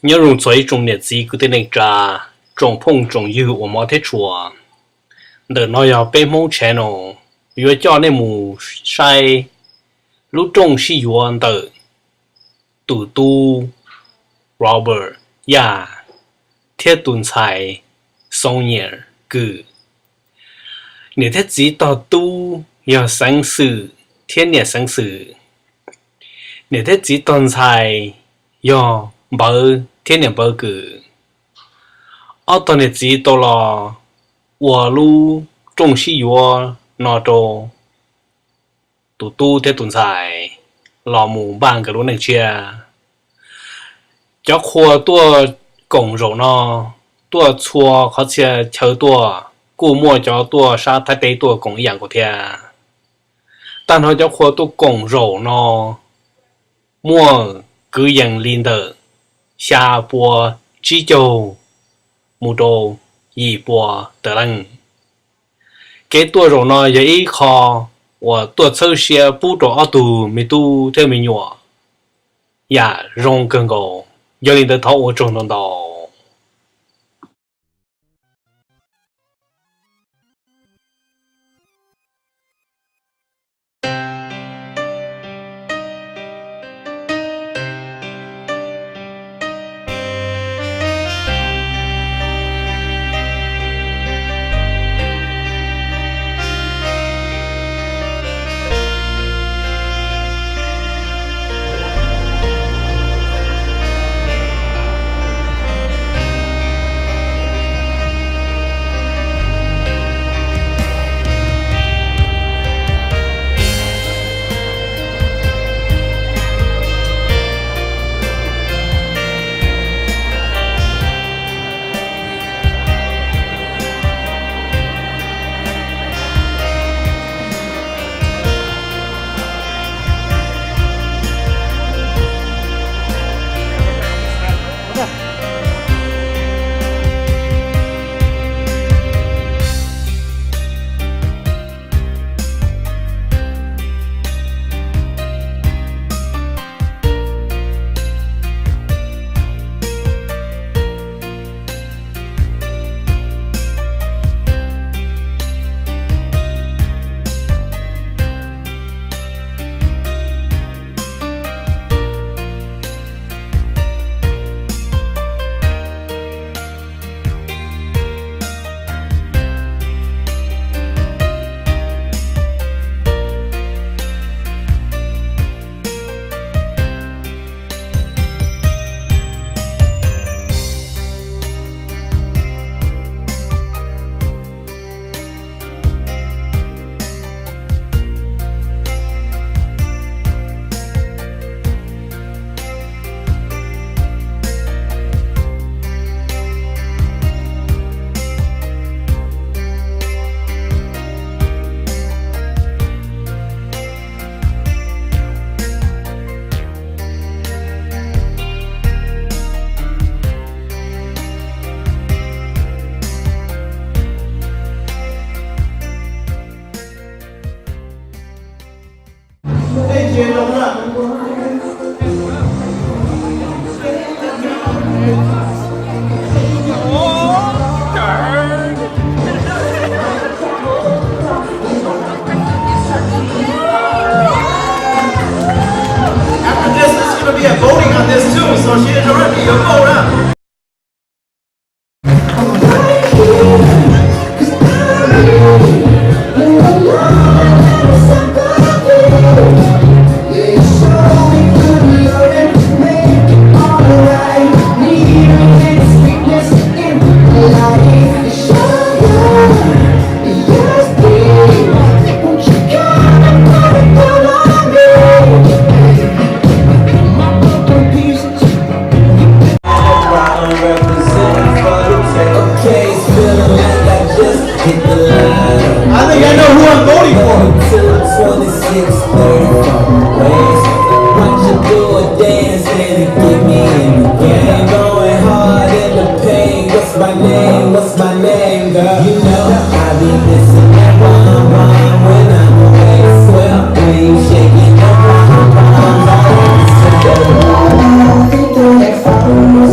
nhớ rung xoáy trong nhiệt gì cứ tên này trà trong phong trong yêu ở mọi thế chùa đợt nói ở bên mông channel vừa cho nên mù sai lúc trong si yuan tờ tụ tu Robert ya thiết tuần sai song nhẹ cử nếu thiết gì tao tu ya sáng sự thiên nhẹ sáng sự nếu thiết gì tuần sai ya bảo thiên nhẹ bảo cử ở tuần này gì tao là 我路种西药那着都都在种菜，老母办个路那些，叫货多拱肉呢，多错好些超多，古末叫多沙太得多拱一样个天，但他叫货多拱肉呢，莫个样领的下波只就木头。一波的人，给多肉呢也一靠我多抽些不着二度没度这没有呀，容更高，有你的头我中得到。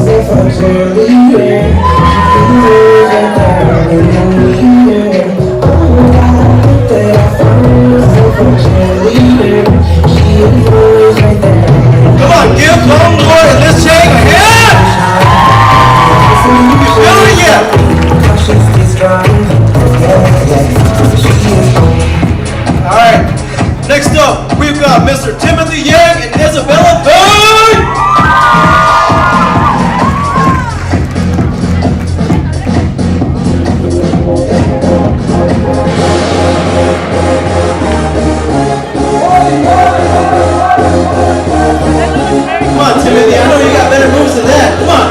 Say Come on, give Longboy and this chain a hand! You feeling it yet? Alright, next up, we've got Mr. Timothy Yang and Isabella Byrne! Come on, Timothy, I know you got better moves than that. Come on.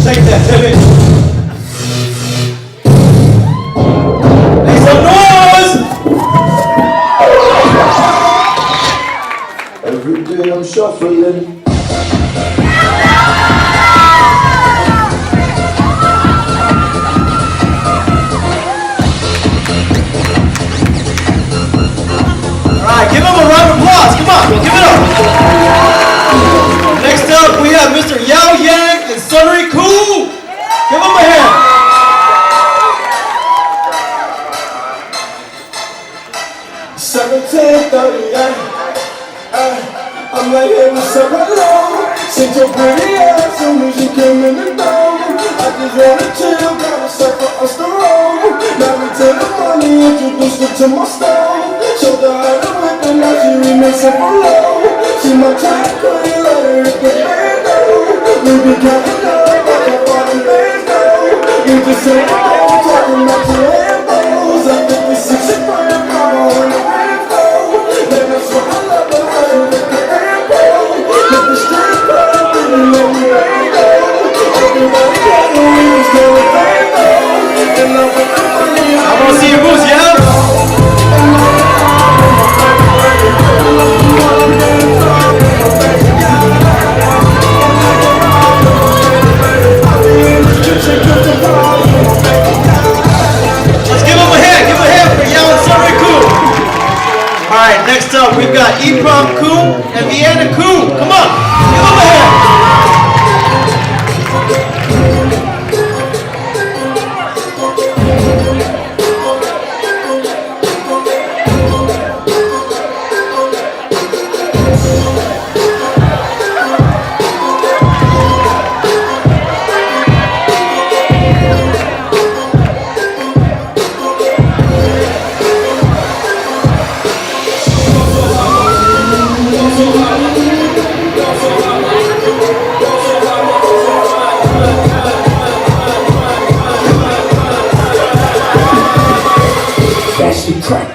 Take that, Timmy. Make some noise! Every day I'm shuffling. Alright, give him a round of applause. Come on, give it up. Next up, we have Mr. Yao Yang and Sunry Koo. Give him a hand. 17:38. I'm like, hey, what's up, hello? Since your pretty ass, soon as you came in the door, I just wanna chill, got a sack for us to roll. Married to the money, introduced her to my stove. Showed her how to whip and now she remixing for low. She my track queen, let her hit the bando. We be counting up, like a bottom bando. You just say, oh, talking about your elbows. I'm 56 and praying, come on, in the rainbow. Then that's what I love, but I ain't with the elbow. Let the street crowd, didn't let me go. Everybody got the wheels going rainbow. And I want the money, I want to see your moves, yeah? Let's give him a hand. Give him a hand for Yao and Sunry Koo. Alright, next up, we've got Ikram Koo and Vienna Koo. Come on, give him a hand. that's the crack.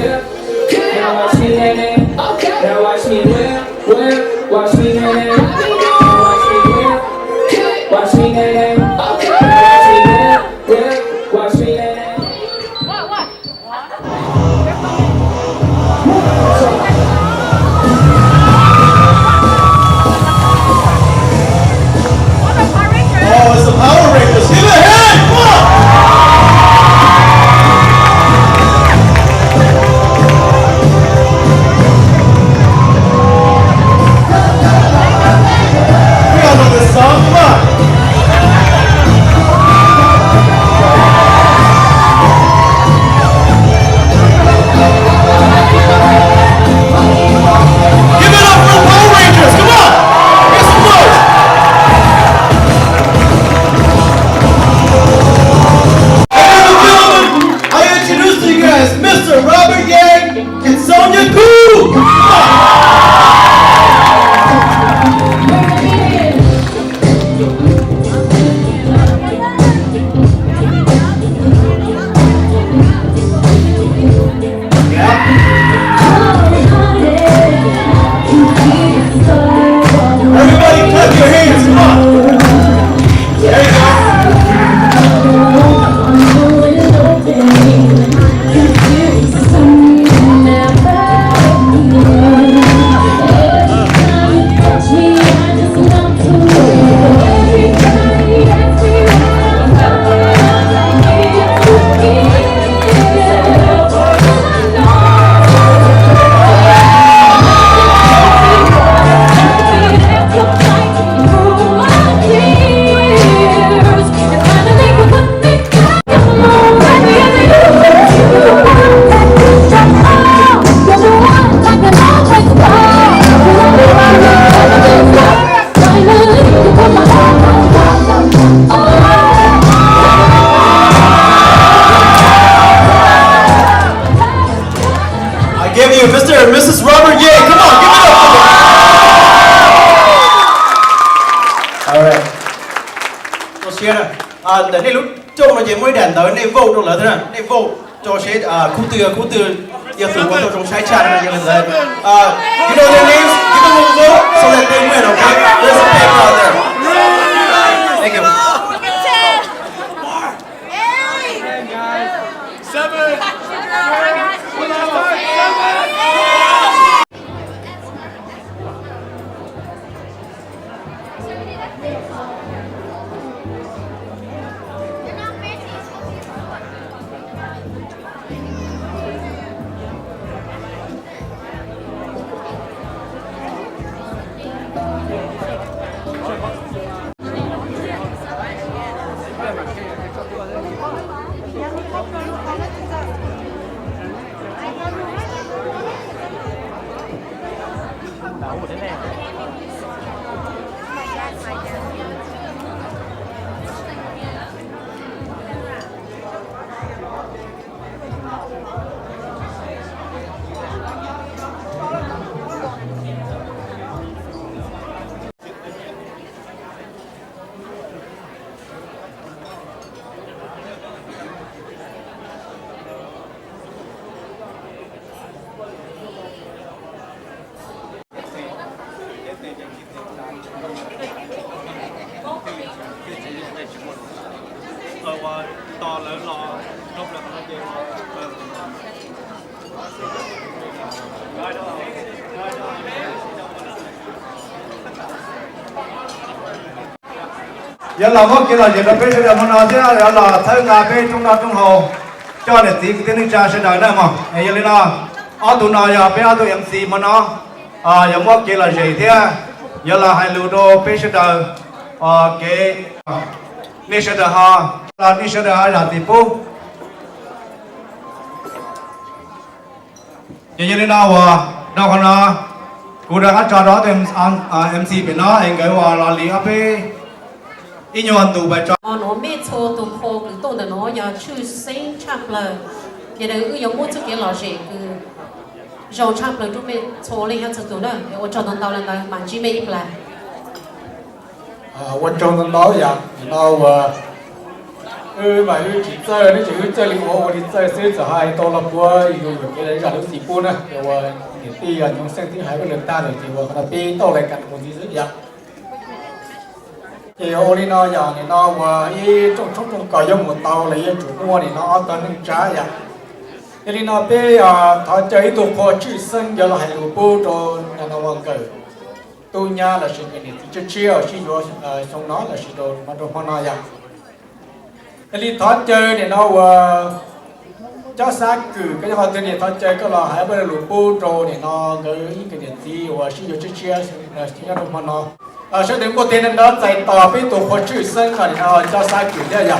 whip. Now watch me nae nae. Now watch me whip, whip. Watch me nae nae. Now watch me whip. Watch me nae nae. Now watch me whip, whip. Watch me nae nae. Oh, it's the Power Rangers. Give it a hand. Come on. We all know this song. Come on. Give it up for the Power Rangers. Come on. Make some noise. Ladies and gentlemen, I introduce to you guys Mr. Robert Yang and Sonia Koo. Come on. Everybody clap your hands, come on. There you go. I give you Mr. and Mrs. Robert Yang. Come on, give it up for them. Alright. Tôi share nè. Để đây lúc cho mà chỉ mới đèn tới này vô đâu là thế nào? Này vô cho sẽ khu từ giờ từ qua tôi trong sai chat này như thế. You know their names? Give them a vote so that they win, okay? There's a paper out there. Thank you. giờ là mất cái là giờ nó bây giờ là mình nói thế là thấy ngà bên trong đó trong hồ cho để tí cái tiếng trà sẽ đợi nữa mà giờ lên nào ở tụi nào giờ bên ở tụi MC mà nó giờ mất cái là gì thế giờ là hai lúa đồ bên sẽ đợi cái này sẽ đợi ha là này sẽ đợi là tỷ phú giờ lên nào đâu còn nào cô đã cho đó thì MC bên nó anh cái là lý áp ít nhiều anh tụ bài cho nó mê cho tụ hồ cứ tụ để nó giờ chữ sinh chắp lời giờ đây cứ giống một chút cái lò rể cứ dầu chắp lời chúng mê cho lên hết tụ đó để cho tụi tao lên đây mà chỉ mê ít là quan trọng là nói vậy, nó mà chỉ chơi nó chỉ chơi linh hoạt thì chơi sẽ trở hai to là bữa rồi cái đấy là lúc gì bữa nữa rồi thì trong sang thứ hai cái lần ta rồi thì là bị to lại cả một gì rất vậy thì ô đi nó giờ thì nó và trong cỏ giống một tàu là chủ mua thì nó tao nên trả vậy thì nó bị thọ chơi tụ khó chịu sân giờ là hai lúa bố rồi nó văng cờ tôi nhà là sự cái này thì chia chỉ rồi trong nó là sự đồ mà đồ hoa vậy thì thọ chơi thì nó cho sáng cử cái họ tên này thọ chơi cái là hai bên lúa bố rồi thì nó cái này gì và sử dụng chia là chỉ là đồ hoa nó sau đến một tên đó chạy tàu với tổ khó chịu sân rồi thì nó cho sáng cử như vậy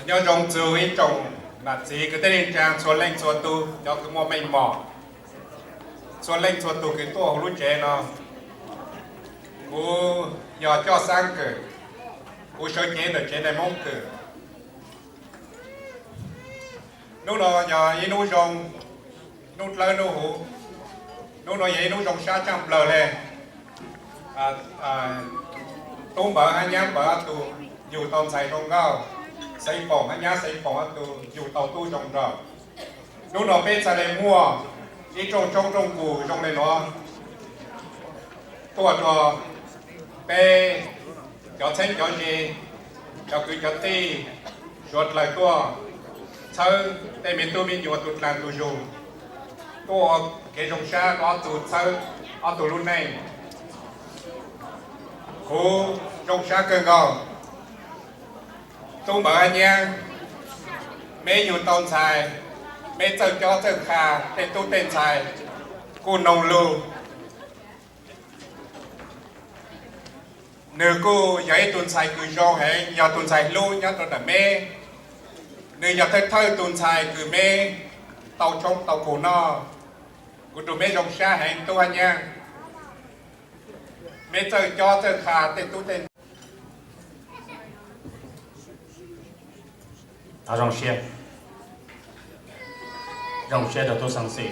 nhớ rong chú ý trồng là gì cái tên trang xuân lên xuân tu cho cái mua mình mỏ xuân lên xuân tu cái tổ lúc trẻ nó cô nhớ cho sang cử cô soi chế được chế này mốc cử lúc đó nhớ ý nuôi rong nuôi lơ nuôi hú nuôi nói vậy nuôi rong xa trăm lờ lên tôm bờ hai nhám bờ tu dù tôm xài rong cao xây phòng hay nhá xây phòng tu dù tàu tu trồng rồi lúc nào bên xài lên mua đi trong củ trong này nó tua cho bé cho xanh cho gì cho cứ cho ti ruột lại tua sau đây mình tu mình dùng tụt làm tu dùng tua cái trong xa có tụt sau ở tụt luôn này cô trong xa cơn gò tôi bảo anh em mấy nhiều tông xài mấy giờ cho giờ khà tên tôi tên xài cô nông lưu nếu cô giấy tuần xài cứ do hay nhà tuần xài lưu nhà tôi đã mê nếu nhà thay tuần xài cứ mê tàu trong tàu cổ no cô tụi mê dòng xa hay tôi anh em mấy giờ cho giờ khà tên tôi tên rong xe được tôi sang xỉ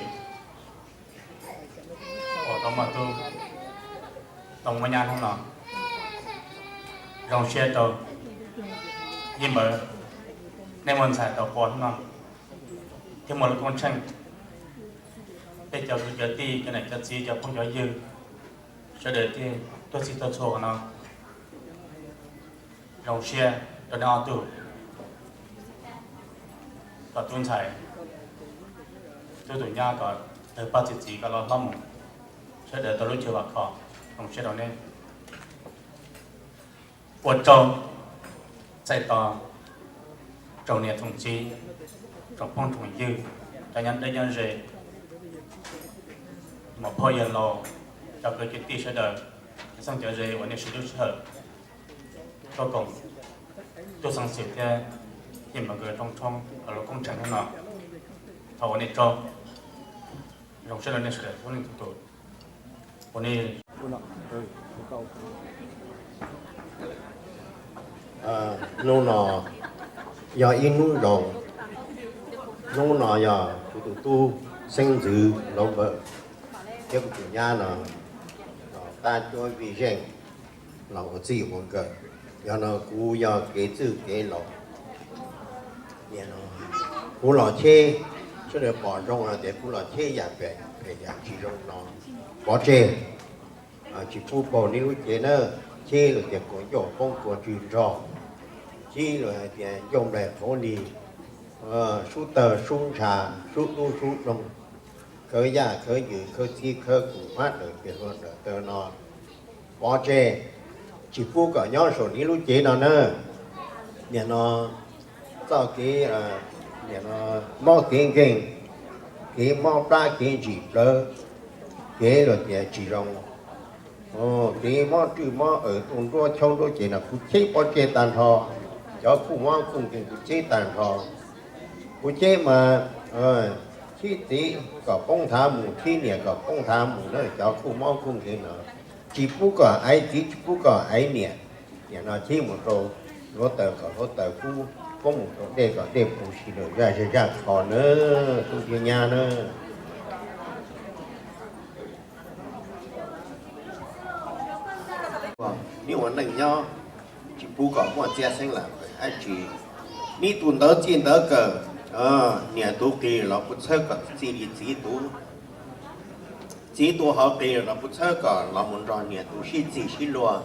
đó mà tôi đồng với nhau không nào rong xe tôi nhưng mà nên mình xài tàu con không thì một con tranh để cho tôi giờ đi cái này cho gì cho không cho dư cho để thì tôi xin tôi số nó rong xe tôi đang tu và tuân thải tôi tụi nhà có từ ba chỉ có lo lắm sẽ để tôi lúc chưa vào khó không sẽ đâu nên buổi trâu chạy to trâu nhiệt thùng chi trâu phong thùng dư cho nhân đây nhân gì một phơi giờ lo cho cái chuyện sẽ đợi xong chờ gìวันนี้sử dụng hết tôi cùng tôi sang xịt theo nhưng mà người trong ở lỗ công trình nó thầu này cho dòng xe lên sẽ có nên tụtวันนี้nô nọ giờ in nô rồng nô nọ giờ tụi tu sinh dự lâu vợ cái của nhà nó ta cho vì rằng là có gì một cái giờ nó cú giờ cái chữ cái lọ giờ nó cú lọ chê cho nên bỏ rong là để cú lọ chê giả về giả chỉ rong nó bỏ chê chỉ phu bỏ đi lúc chê nữa chê là để có chỗ không có chuyện rõ chỉ là để dùng để phổ đi số tờ số trà số tu số rong khởi giả khởi dự khởi thi khởi cụ phát được việc hơn được tờ nó bỏ chê chỉ phu cả nhau số đi lúc chê nó nữa nhà nó sau cái nhà nó mò kinh kinh cái mò ra cái gì đó cái rồi nhà chỉ rong cái mò trừ mò ở trong đó trong đó chỉ là cụ chế bỏ chê tàn thọ cho cụ mò cùng cái cụ chế tàn thọ cụ chế mà khi tí có công thả mù khi nè có công thả mù nó cho cụ mò cùng cái nó chỉ phu cả ai chỉ phu cả ai nè nhà nó chỉ một đồ có tờ cũ có một cái đề có đề phụ xí nữa ra khó nữa tu thiên nhà nữa nếu mà nành nhau chỉ bù có một chia sinh là phải chỉ ni tuần đó chín đó cờ nhà tu kỳ là bút sơ cả chỉ tu họ kỳ là bút sơ cả là muốn rồi nhà tu xí lúa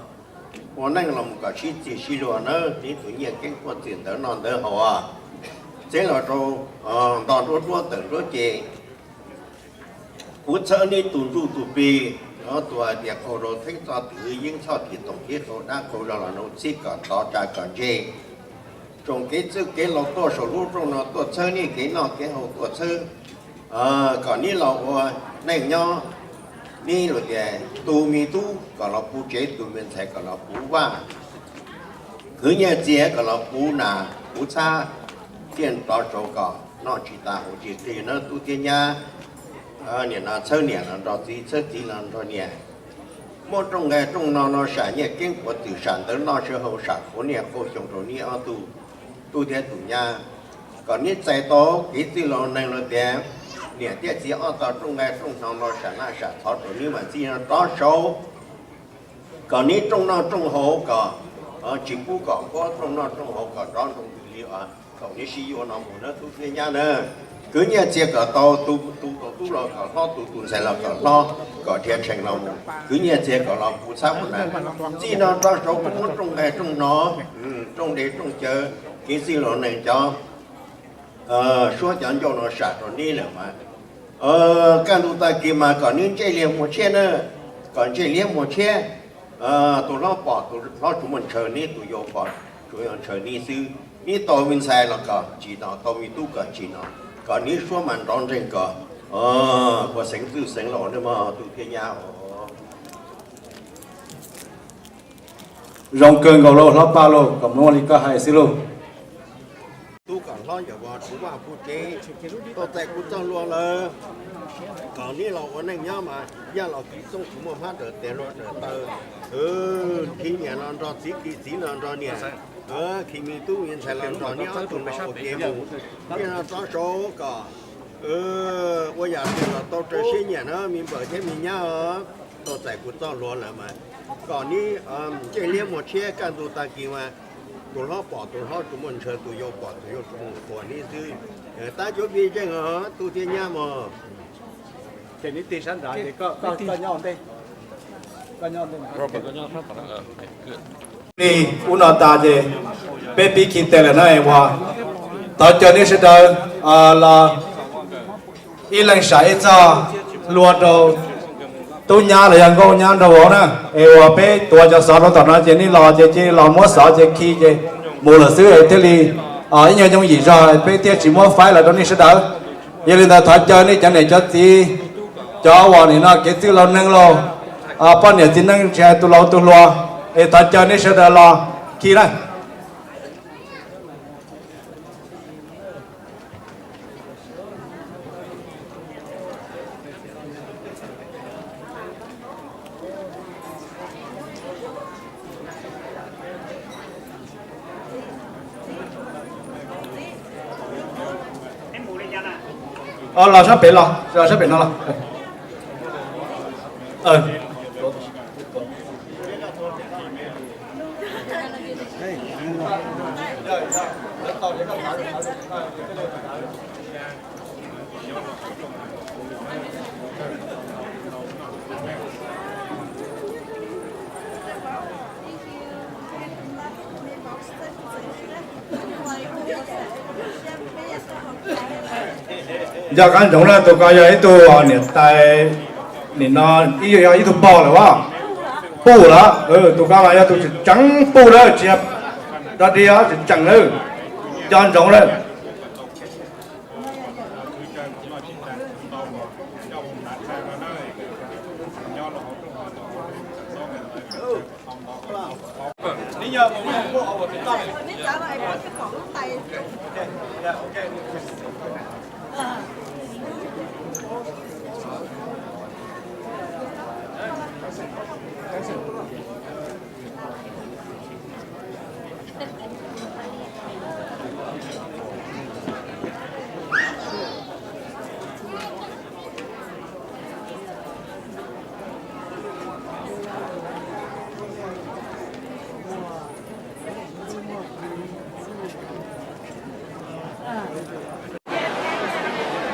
我那个们个去接西路呢，你主业跟我见得难得好啊，这了就当多等多接，不测你ตุนตุปีตัวเดียกเขาเราทิ้งตัวถือยิ่งชอบที่ตรงที่เขาได้เขาเราเราซีก่อนต่อจากก่อนเจจงเกจื้อเกเราตัวสรุปตรงเราตัวเชื่อนี่เกเราเกเขาตัวเชื่อก่อนนี้เราในย่อนี่เราแกตูมีตู้ก็เราปูเจตูเป็นไทยก็เราปูว่าคือเนี่ยเจ๊ก็เราปูหนาปูชาเทียนต่อโจก็นอกจิตาหัวจิตตีนะตู้เทียนยาเนี่ยนะเชื่อเนี่ยนะเราจีเชื่อจีนะเราเนี่ยมั่วตรงไงตรงนอนสายเนี่ยเก่งกว่าตื่นสายแต่นอนเชื่อเขาสายคนเนี่ยเขาส่งตรงนี้เอาตู้เทียนตุ่ยาก่อนนี้ใจโตกี่ที่เราในเราเดียเนี่ยที่จีเอาต่อตรงไงตรงนอนเราสายน่าสายทอดตรงนี้มันจีนะต่อโชก่อนนี้ตรงนอนตรงหัวก็จิบุก่อนก็ตรงนอนตรงหัวก็ร้อนตรงนี้ก่อนนี้ซีอยู่นอนหมู่นั้นตู้เทียนยาเนอะcứ nhà chia cả to tu lo cả lo tu sai lo cả lo cả thiên thành lo cứ nhà chia cả lo phụ sát một này chỉ nó cho số cũng trong này trong nó trong để trong chờ cái gì lo này cho số chọn cho nó sạch rồi đi là mà can tu ta kia mà còn những chơi liềm một che nữa còn chơi liềm một che tụi nó bỏ tụi nó chúng mình chờ ní tụi vô bỏ tụi mình chờ ní sư ní tàu mình sai là cả chỉ nó tàu mình tu cả chỉ nó còn nếu số mà đón trên cờ có sáng tư sáng lọ nữa mà tụi kia nhau rong cơn cầu lô nó ba lô còn mua đi có hai xí lô tu còn lo giờ vào tu vào phụ chế tôi tại cũng trong luôn là còn nếu là ở đây nhá mà giờ là kỹ trong chúng mà phát được tiền rồi từ khi nhà nó cho tí nó cho nhà khi mình tu mình phải làm trò nhớ tụi nó học nghề vụ cái nó có số cả bây giờ thì là tôi chơi sinh nhà nó mình bởi thế mình nhớ tôi giải quyết to luôn là mà còn đi chơi liếm một chiếc can tụi ta kia mà tụi nó bỏ tụi nó tụi mình chơi tụi vô bỏ tụi vô tụi bỏ đi chứ ta chỗ đi chơi hả tụi thiên nha mà thì ní tiền sản ra thì có nhau đây có nhau đây đi uno ta je baby kita là này wa ta cho nên sẽ đợi là y lần sải cho luôn đâu tôi nhà là yang cô nhà đâu nè wa bé tuổi cho sáu nó tao nói chỉ ní lo chỉ lo mua sáu chỉ khi chỉ mua là xứ ấy thế li ý nhau trong gì rồi bé tiếc chỉ mua phải là đó nên sẽ đợi vậy nên ta thoát chơi ní chẳng này cho tí cho wa này nó cái thứ lo nâng lo bao nhiêu tiền nâng chơi tu lo ta cho nên sẽ đợi lo khi đó là sắp biển rồi sắp biển nó giờ cái giống là tụi coi ấy tụi nhiệt tại nên nó ý tụi bò rồi quá bù đó tụi coi là tụi trắng bù đó chỉ đó đi á chỉ chẳng nữa cho giống lên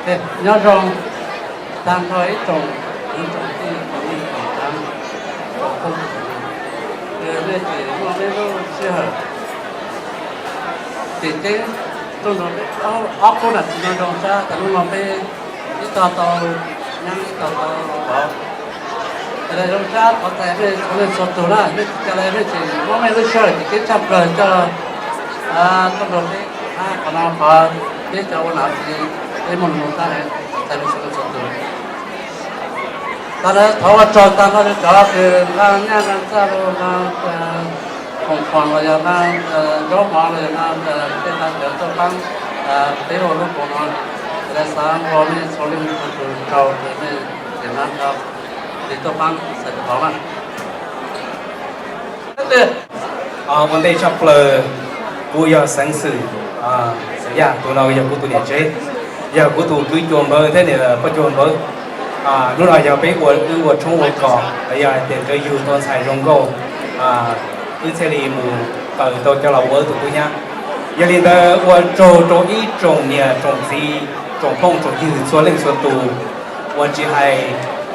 thế nhớ rằng đang nói trồng những trồng thì có những khoảng trắng không nên chỉ mà nên nó sẽ hở thì cái tôi nói ốc con là nó trồng raแต่lúc màไปที่ต่อยังต่อbảoอะไรtrồng ra có thể về số tuổi là cái này về chỉ mà mình cứ chơi thì cái chập rồi cho trong đó đấy còn nó có cái cháu nào thì cái một ta này tại vì số tuổi ta đã tháo cho ta nó cho cái là nhà người ta rồi là còn là là gió mỏ là cái là để cho tăng cái hồ lúc của nó là sáng hôm nay số lượng của trâu thì nó thì tôi tăng sẽ có mà vấn đề chấp lời của giờ sáng sự dạ tụi nó giờ của tụi điện chế giờ của tụi cứ chuồn bơi thế này là có chuồn bơi lúc nào giờ biết của trong một cỏ bây giờ tiền cái dù tôi xài rong gô cứ thế thì mù từ tôi cho là vợ tụi tôi nhá giờ thì ta của trồng ít trồng nhà trồng gì trồng phong trồng gì số lên số tù của chỉ hay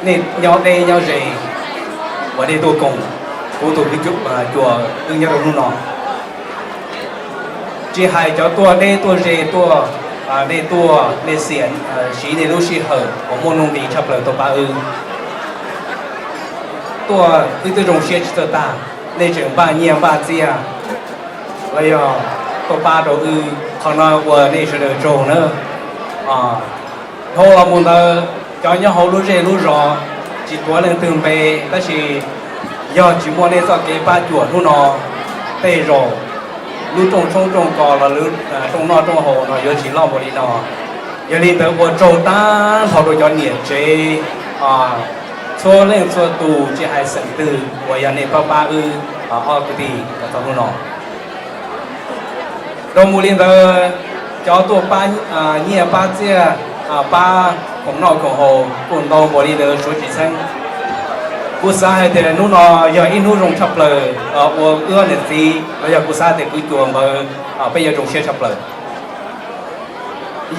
nên nhau đây nhau gì và đây tôi cùng của tôi cái chút chùa tương nhau đâu nó chỉ hay cho tôi đây tôi gì tôi đây tôi đây xiên xí đây lúc xí hở của môn nông đi chấp lời tôi ba tôi tôi trồng xe cho ta đây trường ba nhiều ba chia bây giờ tôi ba đầu còn nói vừa đây sẽ được trồng nữa thôi là muốn là cho nhau hậu lúc gì lúc rõ chỉ có lên từng bề đó chỉ giờ chỉ muốn nên cho cái ba chuột lúc nó tê rồi lúc trồng cỏ là lúc trồng nó trồng hồ nó giờ chỉ lo một đi nó giờ đi tới vừa trồng ta họ được cho nhiệt chế số lên số tù chỉ hai sản từ của nhà này ba ở cái gì ở trong lúc nó rồi mua lên tới cho tôi ba nhiều ba chia ba cũng nói cũng hồ cũng đâu bỏ đi được số chỉ xanh cú sa thì nó giờ in nó rong chập lời của ưa này gì bây giờ cú sa thì cứ chuồng mà bây giờ rong xe chập lời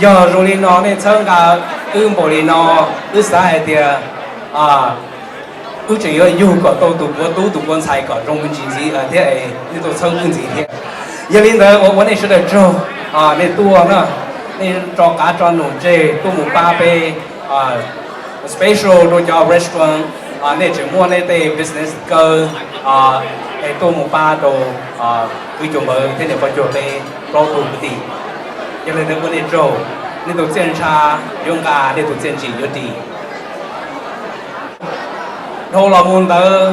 giờ rồi nó nên chơi cả bỏ đi nó sa thì cứ chỉ là yêu có tụ quân sai có rong mình chỉ gì thế này như tôi chơi mình gì thế giờ lên tới ở vấn đề sẽ được trâu nên tua nữa nên cho cá cho nụ chê tôi muốn ba bê special đôi cho restaurant nên chỉ mua nên tê business cơ tôi muốn ba đồ quy chuẩn mới thế này phải chuẩn bị pro tụ cái gì cho nên tôi vấn đề trâu nên tôi xem cha dùng cả nên tôi xem chỉ cho đi thôi là muốn tới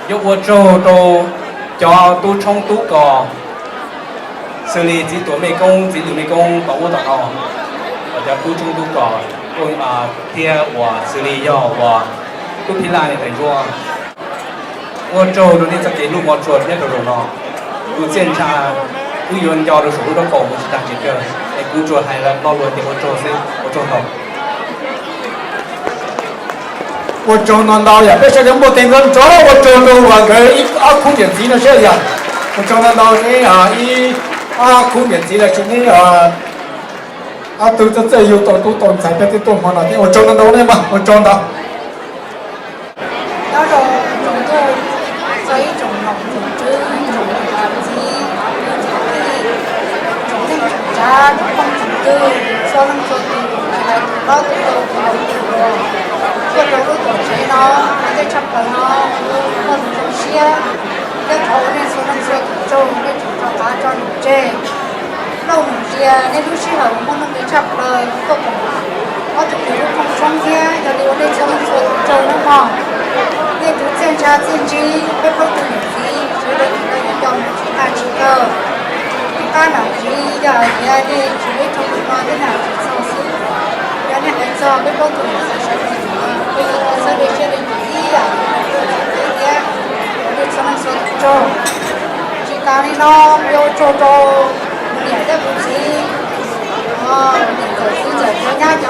giúp tôi trâu cho tôi trong tú cò xử lý chỉ tuổi mấy công chỉ tuổi mấy công bảo vệ họ或者补充都搞贴我xử lý cho我都批来的说我做的那个给路我做那个人哦我检查我有人交的时候都搞我是当这个哎工作还了老多的我做些我做好我做难道呀？别说人不听人做，我做到话佢一空点子那些呀，我做难道你空点子来做你từ từ yêu tôi tồn tại bên tôi mà nói我做得到呢嘛，我做到。đó rồi chúng tôi xây trồng ngọc trồng trứng trồng làm gì trồng thêm trồng trà trồng không trồng tươi sau năm sau thì lại có tụi tôi tôi đầu tư tổ chế nó cái chập của nó còn trồng xia cái thổ này sau năm sau trồng cái trồng cá cho nụ chè lâu xia nên lúc xưa họ muốn cái chập lời tôi cũng có tụi tôi trồng xong kia giờ thì đây sau năm sau trồng nó mỏng nên chúng xem cha xem chi biết không từ những gì chứ đây chúng ta nhận đồng chúng ta chỉ cơ chúng ta nào chỉ giờ thì ai đi chỉ biết trong lúc thế nào chỉ sau xứ cho nên anh do biết không từ những gì sẽ bây giờ sẽ để cho đến những gì à thế kia để cho nó sẽ cho chỉ cả đi nó yêu cho nhảy ra cũng gì những cái gì giờ cho nhau cho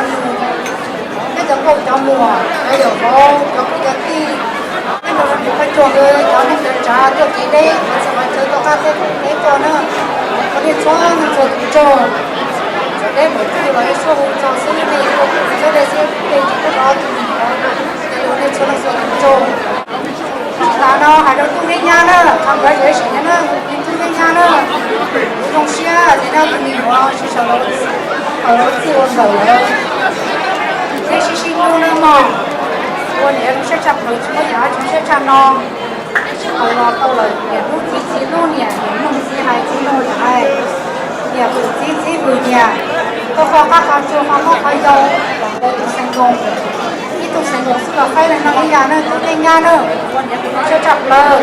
cái giống cầu cho mùa cái điều đó cho cái gì cái đồ ăn phải cho người cho nên cái trà cho cái đấy xong rồi chơi cho các cái cho nó có đi cho nó cho đấy một cái gọi là số cho xí này nhau thì mình có chỉ sợ nó chỉ còn đầu đấy thế chỉ xin luôn nữa màวันนี้เราsẽจับเลยช่วยยาช่วยชาโนเอาเราเอาเลยเนี่ยลูกจีลูกเนี่ยเนี่ยนุ่งจีหายจีโน่จะให้เนี่ยคือจีคือเนี่ยก็เขาเขาชวนเขาเขาโยนหลังตัวเซ็งกงที่ตัวเซ็งกงสุดท้ายเลยนะไอ้ยาเนี่ยตัวเองยาเนี่ยวันนี้เราจะจับเลย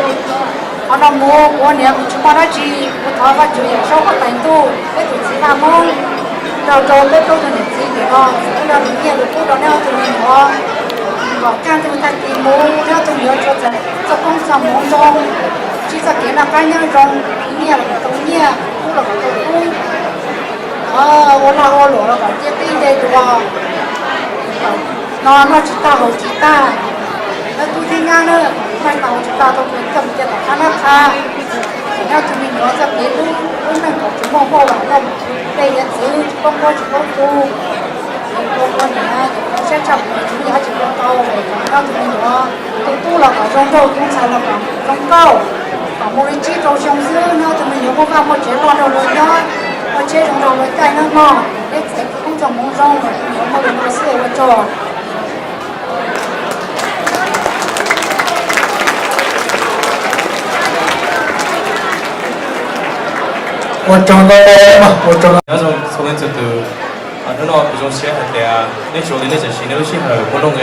เอาหน้ามูวันนี้ผมจะมาได้จีผมท้อว่าจีชอบเขาแต่งตัวไม่ถูกสีน้ำมันเราโดนเล่นตัวเนี่ยจีเดี๋ยวเราเนี่ยเราพูดเราเนี่ยตัวนี้เนาะบอกการจะมาตีมูแล้วตัวเนี้ยจะต้องสมองตรงที่จะเกี่ยวกับการยังตรงเนี่ยตรงเนี่ยผู้หลักตัวผู้วันละวันหลวงเราก็จะตีได้ตัวนอนมาจิตตาหัวจิตตาแล้วตัวที่งานเนี่ยไม่ต่างจิตตาตัวเป็นกับเจ้าข้าราชการแล้วจะมีเนาะจะเป็นรุ่นหนึ่งของชั่วโมงพอหลังเราได้ยันซื้อต้องว่าจะต้องดูวันนี้เราsẽ chậm chúng ta chỉ có câu về các thứ nữa tôi tu là ở trong đâu cũng sai là trong câu ở một cái chiếc trong sông dưa nó thì mình có vào một chế lo đầu rồi đó một chế trong đầu với cái nó mò để sẽ không trồng mông rong rồi một lần nữa sẽ vào trò một trong đó mà một trong那种从那这都那种比较些还的啊，那时候的那些新的时候，我弄个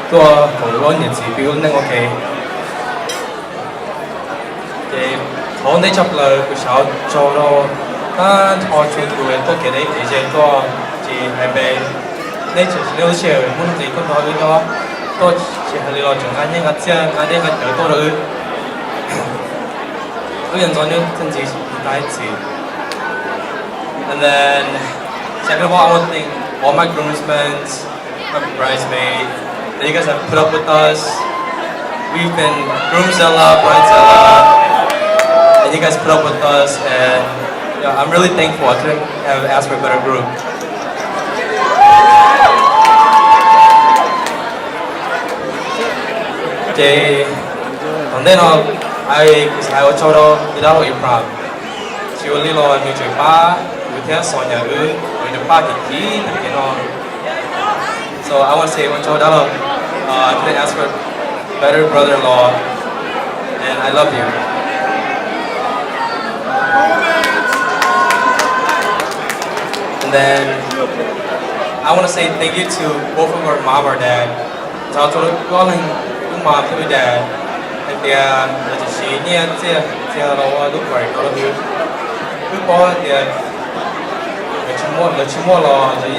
多同个日子，比如那个给从那只了个小做咯，但他全部的都给你这些多，就还被那些新的时候，我弄个个多个多，多是还了中间那个这那那个多了，有人做呢，甚至来一次 ，and then. Second of all, I want to thank all my groomsmen, my bridesmaids, that you guys have put up with us. We've been groomzilla, bridezilla, and you guys put up with us, and you know, I'm really thankful. I couldn't have asked for a better group. Okay, and then I was told that I was prom. She was little and you ba, you tell Sonia good. So I want to say, I couldn't ask for a better brother-in-law, and I love you. And then I want to say thank you to both of our mom or dad. So I told calling your mom to your dad, and they are just she near to look for it. Nó chỉ mua lò thì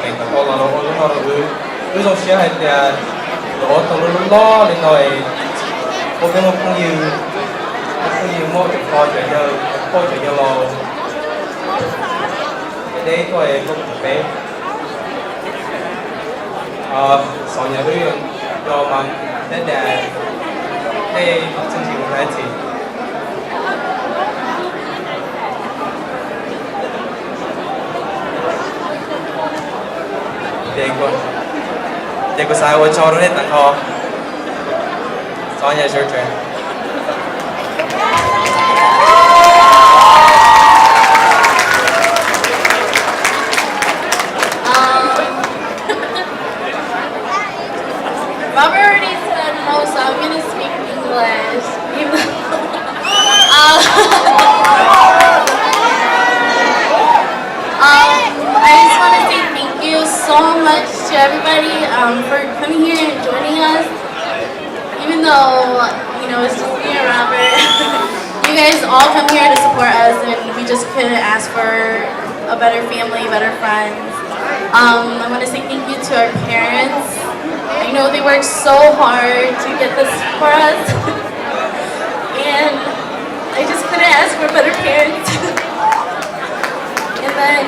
mình phải có lò nó cứ trong xe hay là đó tao nó lo lên rồi có cái không nhiều mua được kho cho lò cái đấy tôi cũng bé sau nhà tôi cho mà để cái chương trình của cái gì Để có sai vào cho nó hết tặng kho. Sau nhà sure train. Robert already said no, so I'm gonna speak English. I just want to say thank you so much to everybody for coming here and joining us. Even though, you know, it's just me and Robert, you guys all come here to support us, and we just couldn't ask for a better family, better friends. I want to say thank you to our parents. I know they worked so hard to get this for us, and I just couldn't ask for better parents. And then,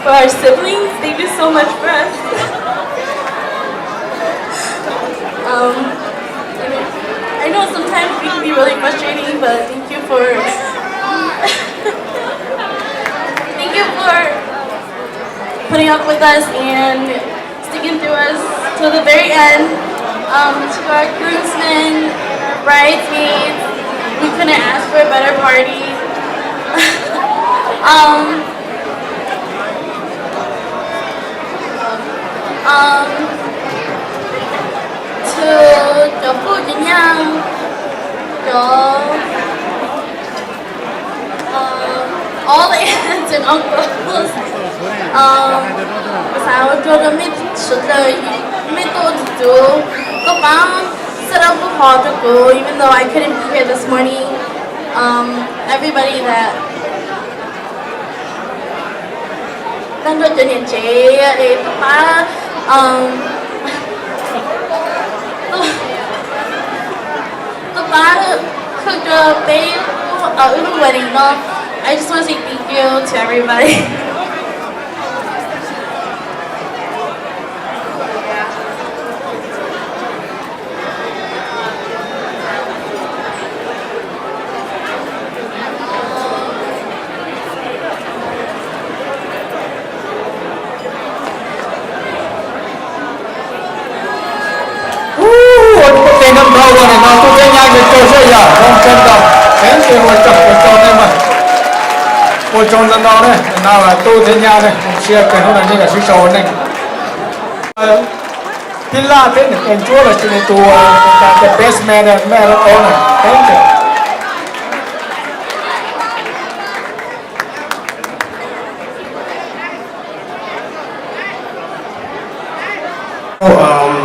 for our siblings, they do so much for us. I know sometimes we can be really frustrating, but thank you for putting up with us and sticking through us till the very end. To our groomsmen, bridesmaids, we couldn't ask for a better party. um, to the food and young, all the aunts and uncles. Sao cho nó biết sự đời biết tôi chú có bán set up a hall to go even though I couldn't be here this morning. Everybody that đang đôi chân nhện chế để phá tôi phá không cho bé ở the wedding đó. I just want to say thank you to everybody. Cái năm đầu này nó cũng cái nhanh cái chỗ sẽ giờ không chân đầu cái gì mà chọc cái chỗ này mà một chỗ lần đầu này nào là tu thế nhau này chia cái hôm nay như là sĩ sầu này thì là thế này em chúa là chuyện tu the best man and mẹ là con này thank you.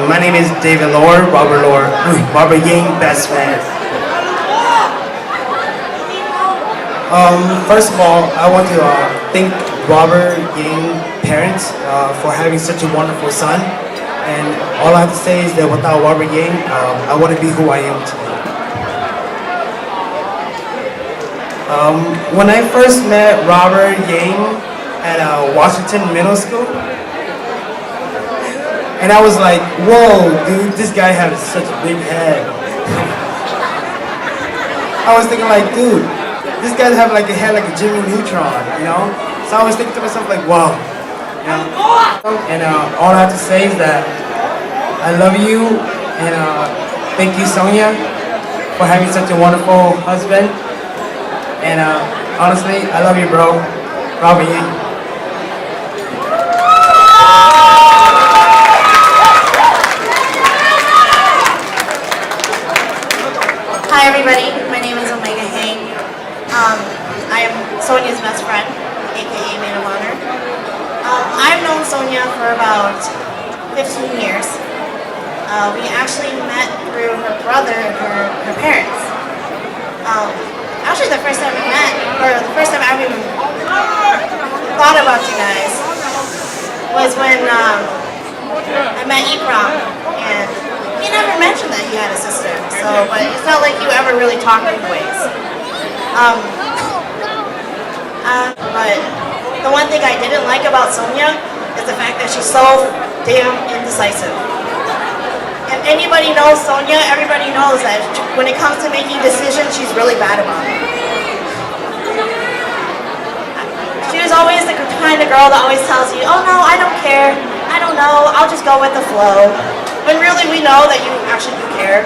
My name is David Lohr, Robert Ying, best man. First of all, I want to thank Robert Ying parents for having such a wonderful son. And all I have to say is that without Robert Ying, I wouldn't be who I am today. When I first met Robert Ying at Washington Middle School, and I was like, whoa, dude, this guy has such a big head. I was thinking like, dude, this guy have like a head like a Jimmy Neutron, you know? So I was thinking to myself like, wow, you know? And all I have to say is that I love you, and thank you, Sonia, for having such a wonderful husband. And honestly, I love you, bro. Robert Ying. Hi everybody, my name is Omega Hang. I am Sonia's best friend, aka Maid of Honor. I've known Sonia for about 15 years. We actually met through her brother and her parents. Actually the first time we met, or the first time I even thought about you guys, was when I met Ikram, and he never mentioned that he had a sister, so, but it's not like you ever really talked anyways. But the one thing I didn't like about Sonia is the fact that she's so damn indecisive. If anybody knows Sonia, everybody knows that when it comes to making decisions, she's really bad about it. She was always the kind of girl that always tells you, oh no, I don't care, I don't know, I'll just go with the flow. When really we know that you actually do care.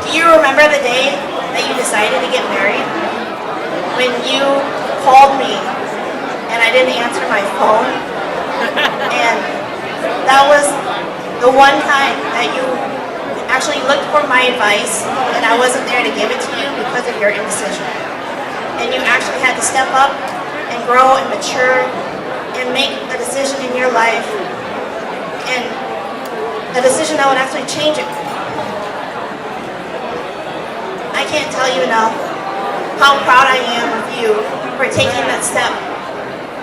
Do you remember the day that you decided to get married? When you called me and I didn't answer my phone? And that was the one time that you actually looked for my advice and I wasn't there to give it to you because of your indecision. And you actually had to step up and grow and mature and make a decision in your life, and a decision that would actually change it. I can't tell you enough how proud I am of you for taking that step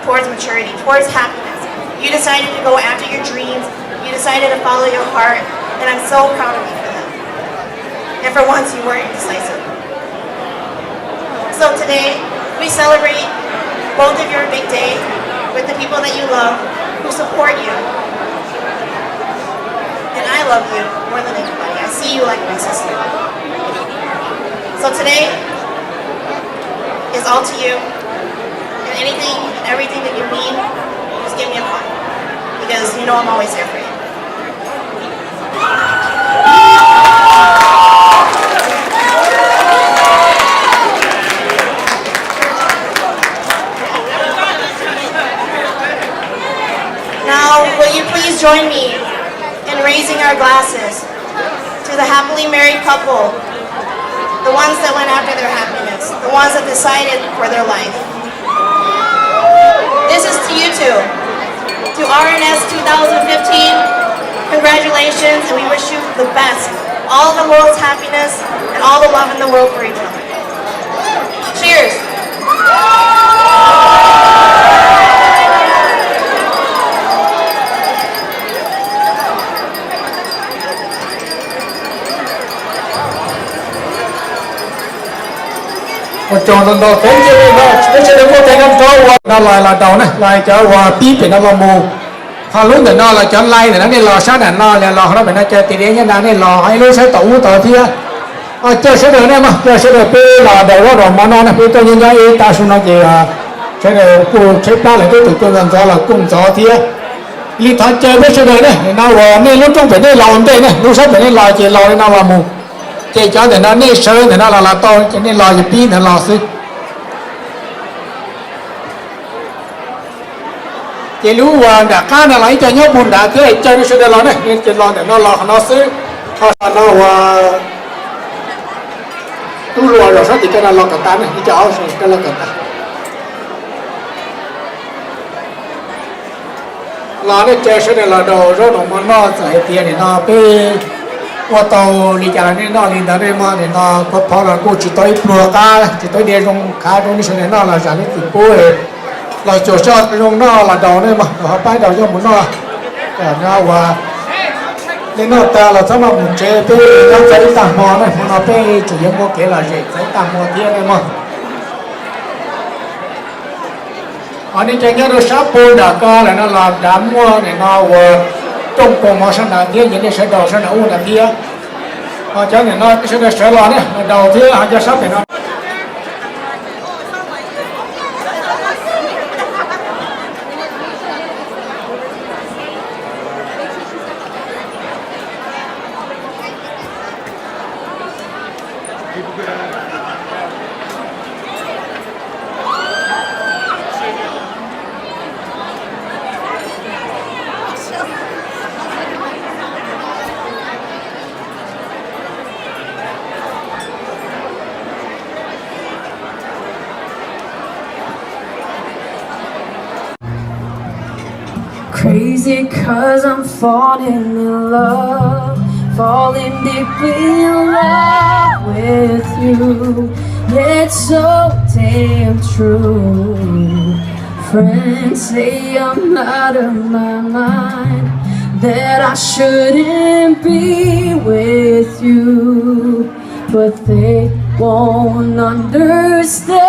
towards maturity, towards happiness. You decided to go after your dreams, you decided to follow your heart, and I'm so proud of you for that. And for once, you weren't indecisive. So today, we celebrate both of your big day with the people that you love, who support you. And I love you more than anybody. I see you like my sister. So today is all to you. And anything, everything that you need, just give me a call. Because you know I'm always here for you. please join me in raising our glasses to the happily married couple, the ones that went after their happiness, the ones that decided for their life. This is to you two, to RNS 2015, congratulations, and we wish you the best, all the world's happiness, and all the love in the world for each other. Cheers! một trò lần đầu thấy như vậy nó sẽ được có thể năm cho nó lại là đầu này lại cho hòa tí thì nó vào mù họ lúc thì nó là cho lai thì nó đi lò sát đàn nó là lò nó phải nó chơi tiền đến nhân đàn này lò hay lúc sẽ tủ tờ phía chơi sẽ được này mà chơi sẽ được cái lò đầu đó rồi mà nó này tôi nhân ra ta xuống nó gì sẽ được cô xếp ba lại tôi tôi làm cho là cùng gió phía đi thoát chơi với sẽ được này nó vào nên lúc trong phải đi lò đây này lúc sắp phải đi lò chỉ lò nó vào mù chơi cho thì nó nên sơ thì nó là to cho nên lò gì pin thì lò xí chơi lú đã cá nó lấy cho nhóc bùn đã cái chơi nó sẽ được lò này nên chơi lò để nó lò nó xí nó tú lùa rồi sao thì cái là lò cả tan này đi cho cái lò cả tan lò này chơi sẽ được là đồ rồi nó nó giải tiền thì nó cái qua tàu đi chợ này nó đi tới đây mà thì nó có phá là cô chỉ tới bùa cá chỉ tới để trong cá trong cái này nó là giả đến từ cô ấy là chỗ cho trong nó là đầu này mà họ bay đầu cho muốn nó nó và nên nó ta là sao mà muốn chơi cái nó chơi tạm mò này nó cái chủ yếu có cái là gì chơi tạm mò kia này mà anh đi chơi nhớ được sắp bùa đã cá là nó làm đám mua này nó trong cùng mà sang đàn kia những cái sẽ đầu sang đầu đàn kia cho nên nó cái sẽ lo đấy đầu kia họ cho sắp thì nó Crazy cause I'm falling in love, falling deeply in love with you. It's so damn true. Friends say I'm out of my mind, that I shouldn't be with you, but they won't understand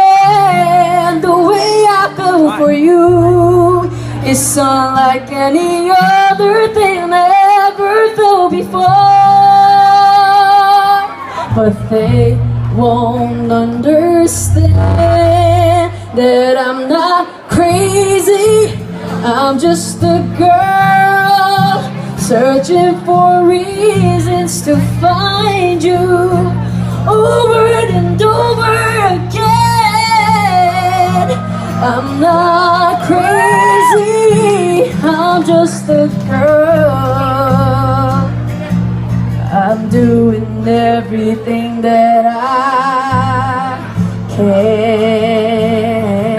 the way I feel for you. It's unlike any other thing I ever felt before, but they won't understand that I'm not crazy. I'm just a girl searching for reasons to find you over and over again. I'm not crazy, I'm just a girl. I'm doing everything that I can.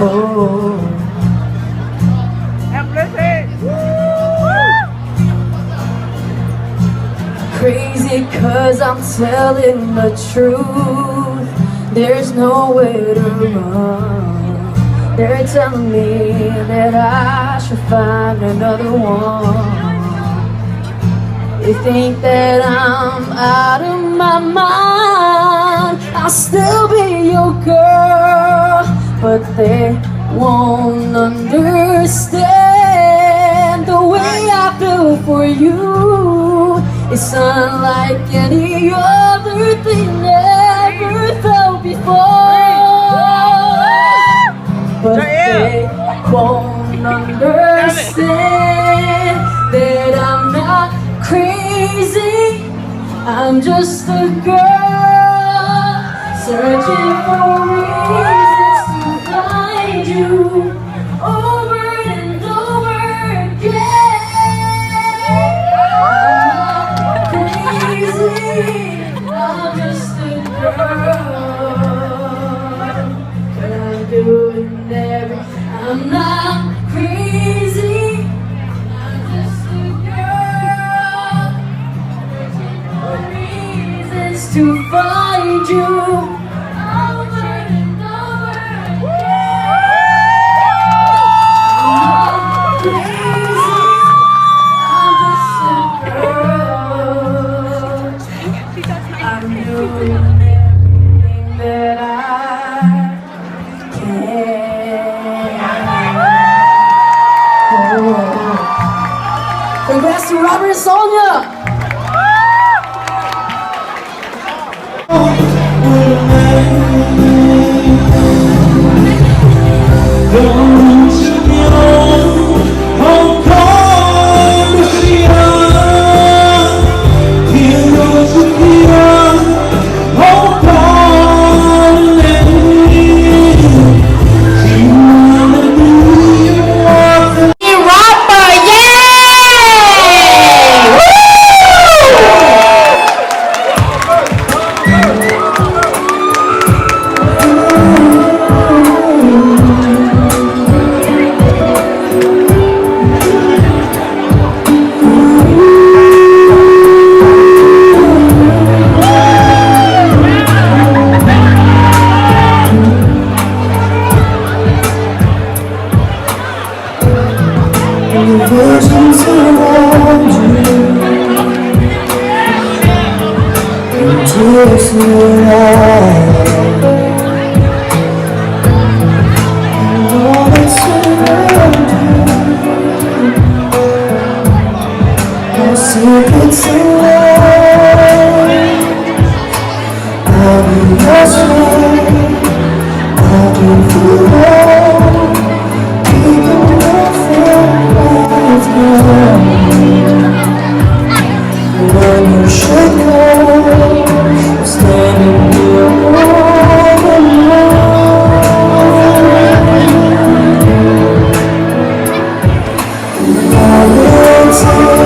Oh. Crazy cause I'm telling the truth. There's nowhere to run. They're telling me that I should find another one. They think that I'm out of my mind. I'll still be your girl, but they won't understand the way I feel for you. It's unlike any other thing I ever felt before, but they won't understand that I'm not crazy. I'm just a girl searching for reasons to find you over and over I'm not crazy. I'm just a girl searching for reasons to find you. Over and over I'm doing everything that I can. Congrats to Robert and Sonia. Visions around you, tears in your eyes, and all that's around you, no secrets away. I'll be your strength, I'll be your love, keeping nothing. When you should go, standing here all alone. I will take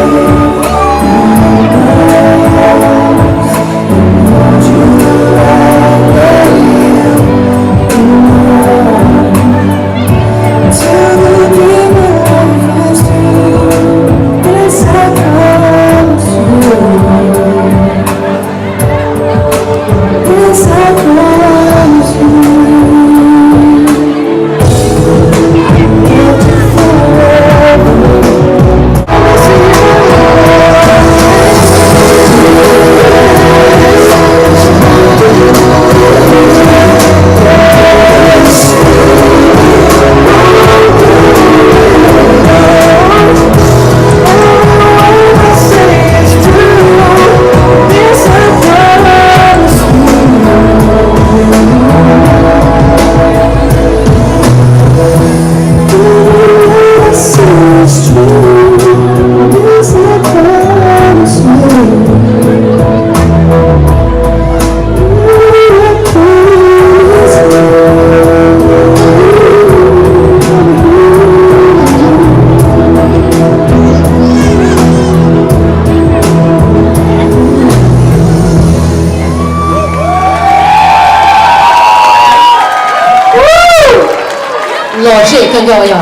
lò rễ cần rồi à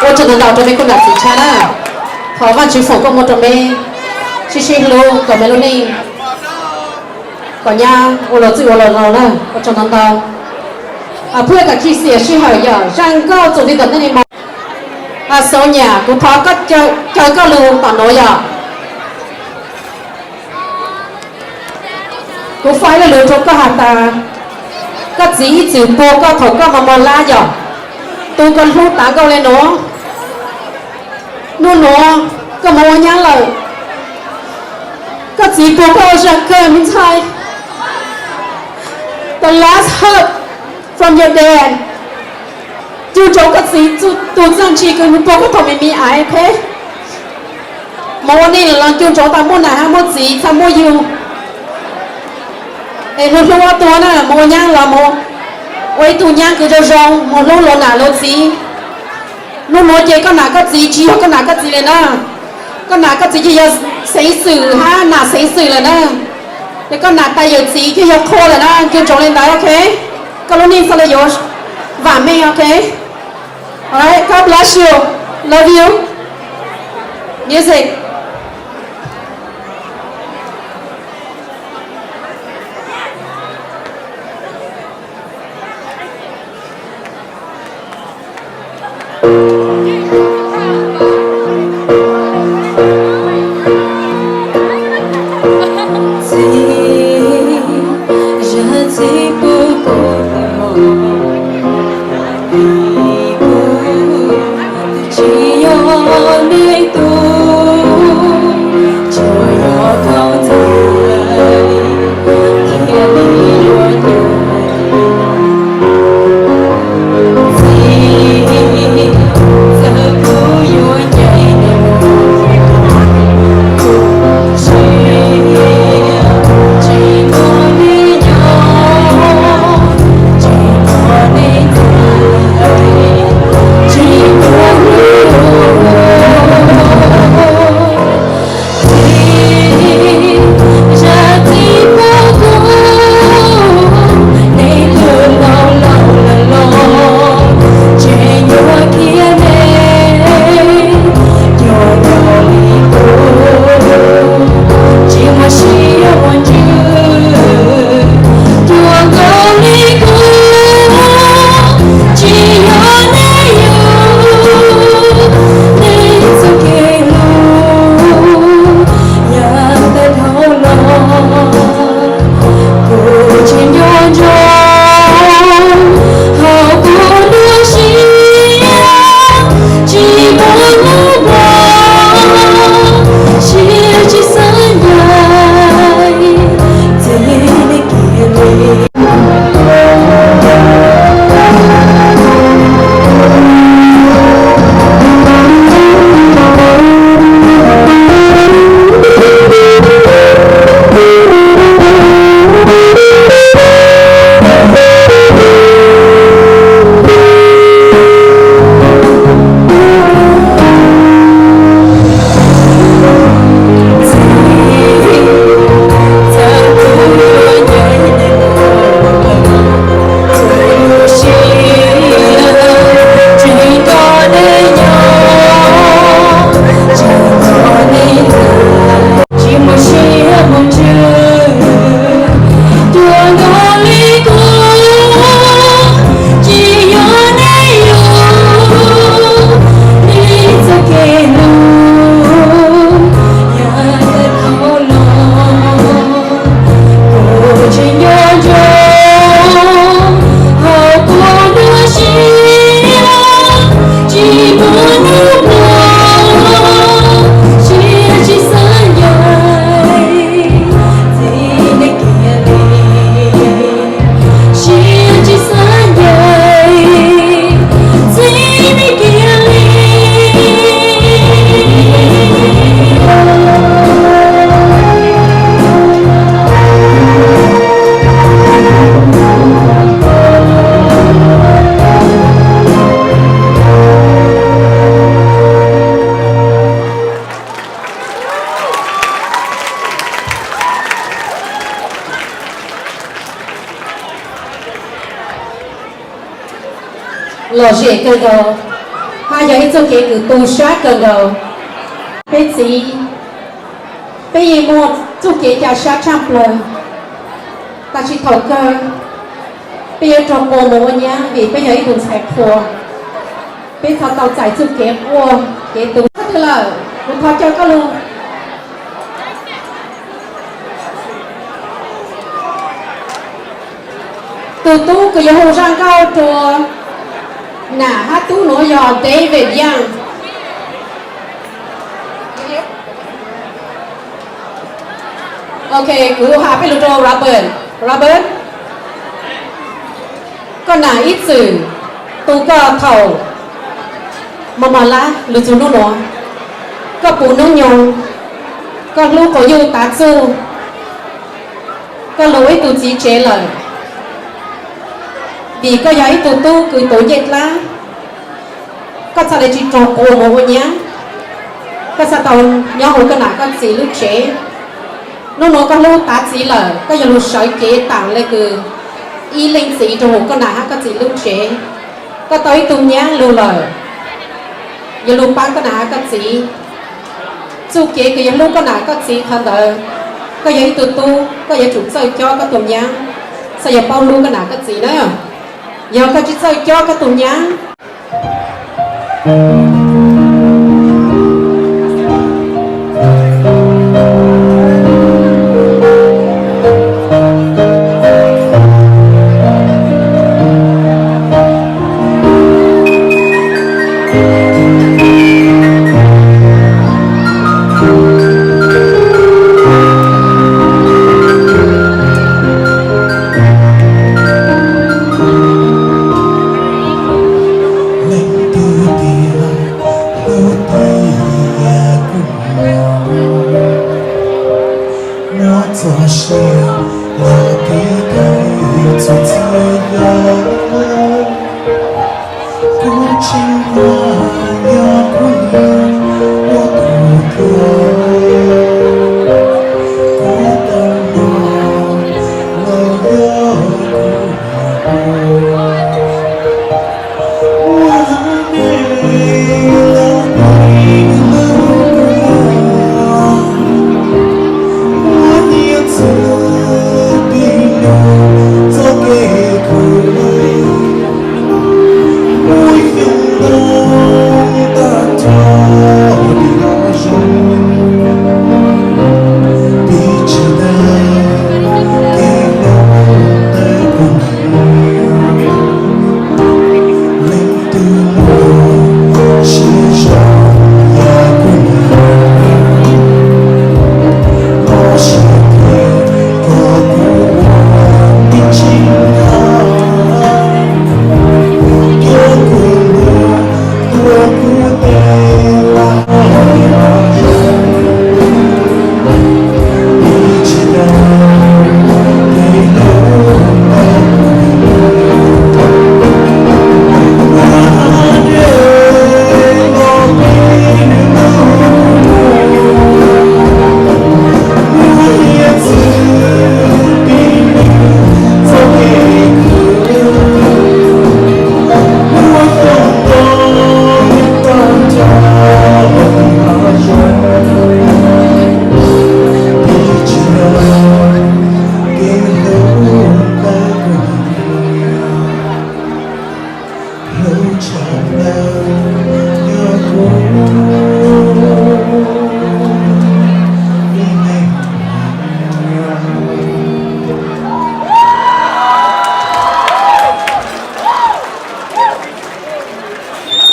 ô cho nên nào cho mấy con đặt gì cha đó họ văn chỉ phủ có một trong mấy xí lô còn mấy lô này còn nha ô lò chữ ô lò lò đó ô cho nên nào à พื่อกับขี้เสียชื่อหอยอ่ะช่างก็จุดที่ตัดนั่นเองà số nhà cũng thọ có chơi có luôn tận nội à cũng phải là lựa chọn có hạt ta có gì chịu po có thầu có mà la rồi tôi còn hút tá câu lên nó có mà nhá lời có gì po có ra cơ mình thay the last hurt from your dad chú cháu cái gì chú dân chỉ cái mình có thằng mình ai thế mà này là chú cháu ta muốn là muốn gì ta muốn yêu em lúc đó tôi nè mua nhang là mua ôi tụi nhang cứ cho rong một lúc nào lúc gì lúc mua chơi con nào có gì chỉ con nào có gì lên nè con nào có gì chỉ xây sử ha nào xây sử lên nè để con nào tay giờ gì cứ khô lên nè chú cháu lên đấy ok con lúc này sao lại vô và mẹ ok Alright, God bless you. Love you. Music. lò rễ cơ gầu hai giờ ít cho kế cứ tu sát cơ gầu bây giờ một cho kế cho sát trăm lần ta chỉ thầu cơ bây giờ trong bộ một nhá vì bây giờ ít tu sai phù bây giờ tàu chạy cho kế mua kế tu thế là một thao cho các luôn từ tu cứ hồ răng cao chùa nà hát tú nổi giò David Young ok cứ hạ phải lùi cho Robert con nà ít sự tu có thầu mà lá lùi cho nó nổi có bù nó nhung con lúc có yêu tá su con lối tu chỉ chế lời vì có giấy tu cứ tổ nhiệt lá có sao lại chỉ trộn cổ một nhá có sao tàu nhớ hồi cái nào con xí lúc chế nó nói con lúc tá xí là có giờ lúc sợi kế tặng lại cứ y linh xí trong hồi con nào có xí lúc chế có tới tu nhá lưu lời giờ lúc ba có nã cái gì chú kế cái giờ lúc có nã cái gì thằng đời có giờ tụt tu có giờ chụp soi cho cái tụm nhang sao giờ bao luôn cái nã cái gì nữa giờ cái chỉ soi cho cái tụm nhang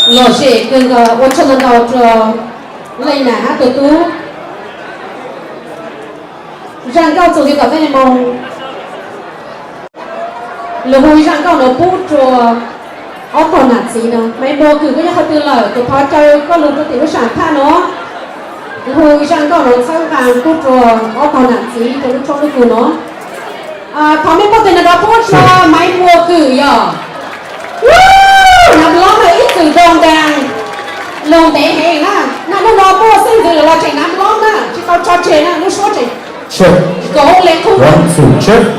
lo sẽ cứ ở trong đó cho lấy nã tụi tú rằng cao chủ cái cái mong lúc hồi rằng cao nó bút cho ở còn nạt gì nữa mấy bố cứ cái họ từ lời tụi họ chơi có lúc tụi tiểu sản tha nó hồi rằng cao nó sang hàng bút cho ở còn nạt gì tụi nó trong cái nó họ mấy bố tên là bút cho mấy bố cứ giờ nằm lót là ít từ đồng đàng lồng té hẹn á nằm nó lo bố sinh từ là chạy nằm lót á chứ tao cho chơi á nó số chạy Check. cố lên không 1, 2, check. Hãy subscribe cho kênh Ghiền Mì Gõ để không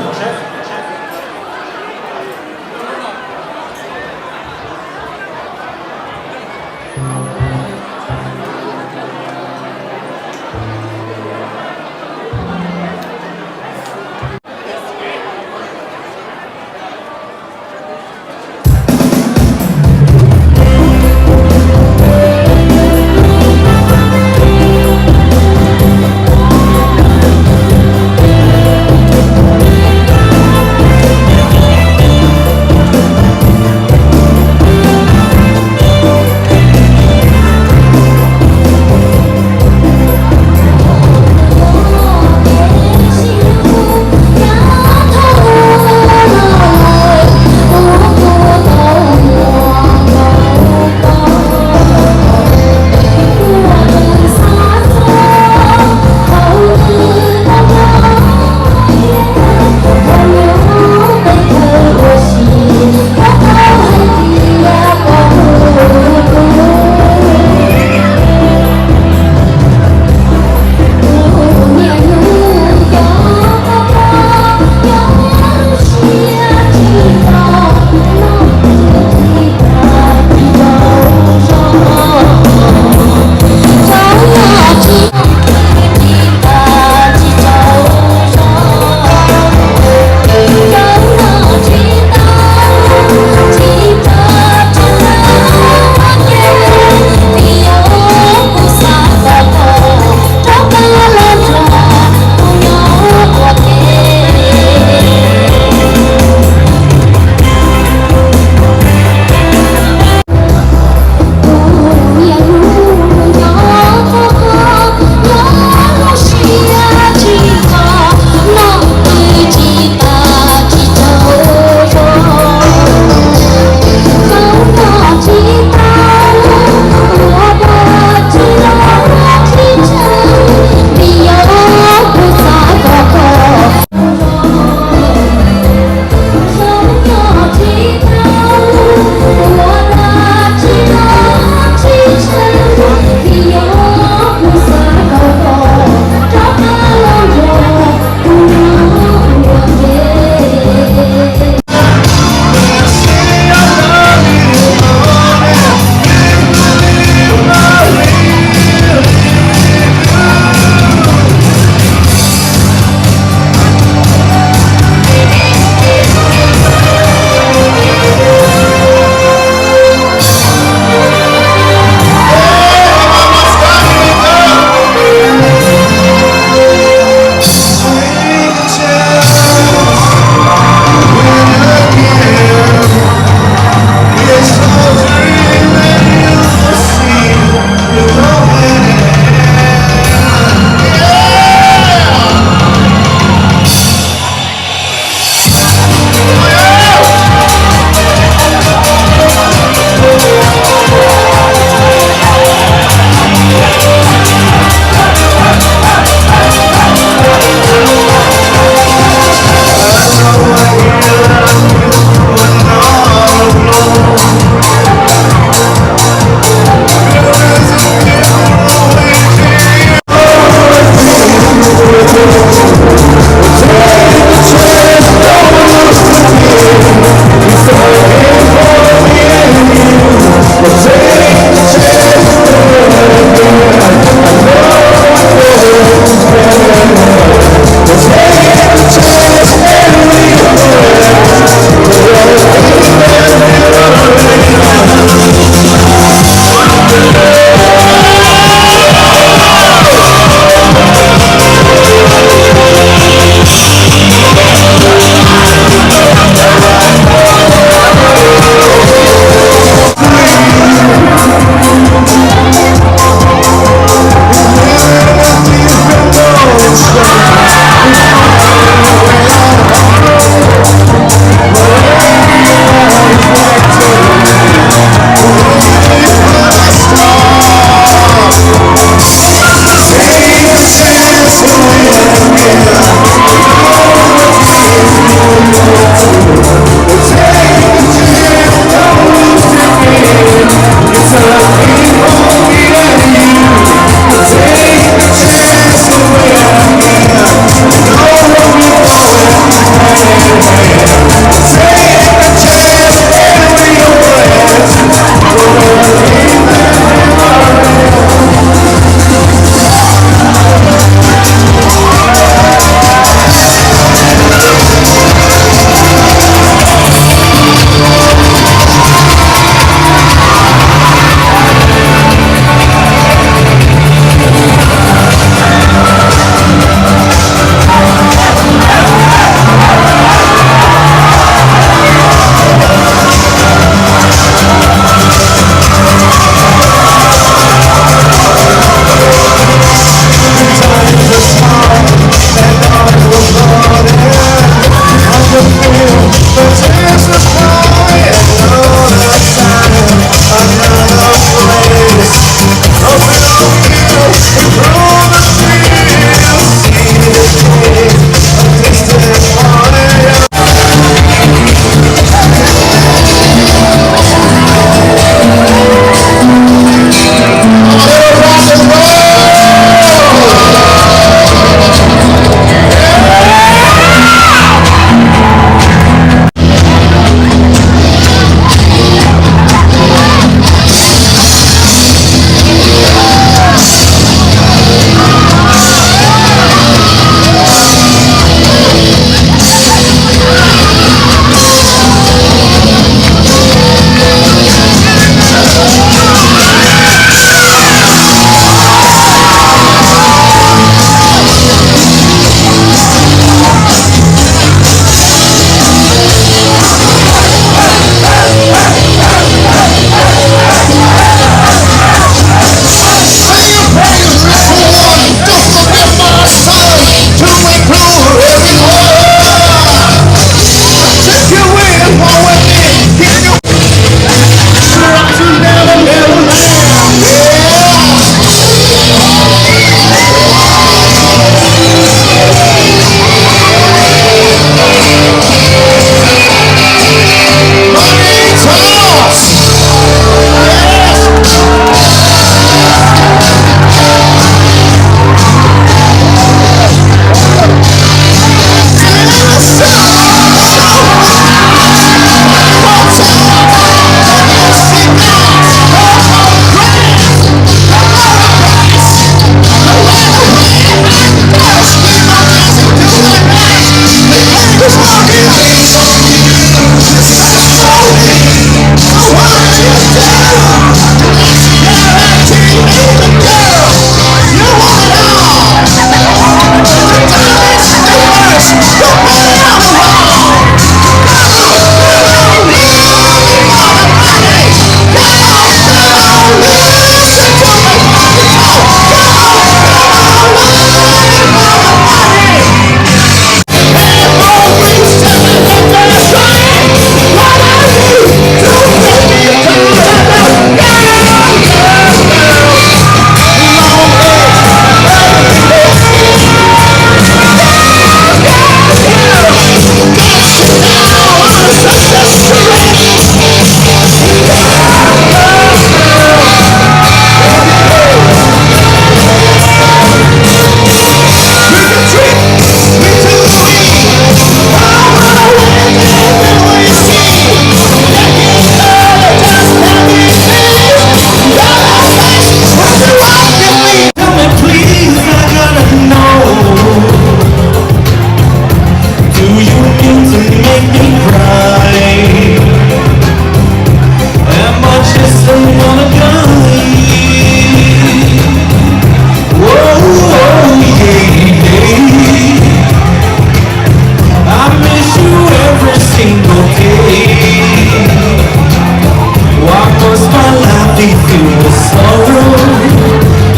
bỏ lỡ was my life filled with sorrow.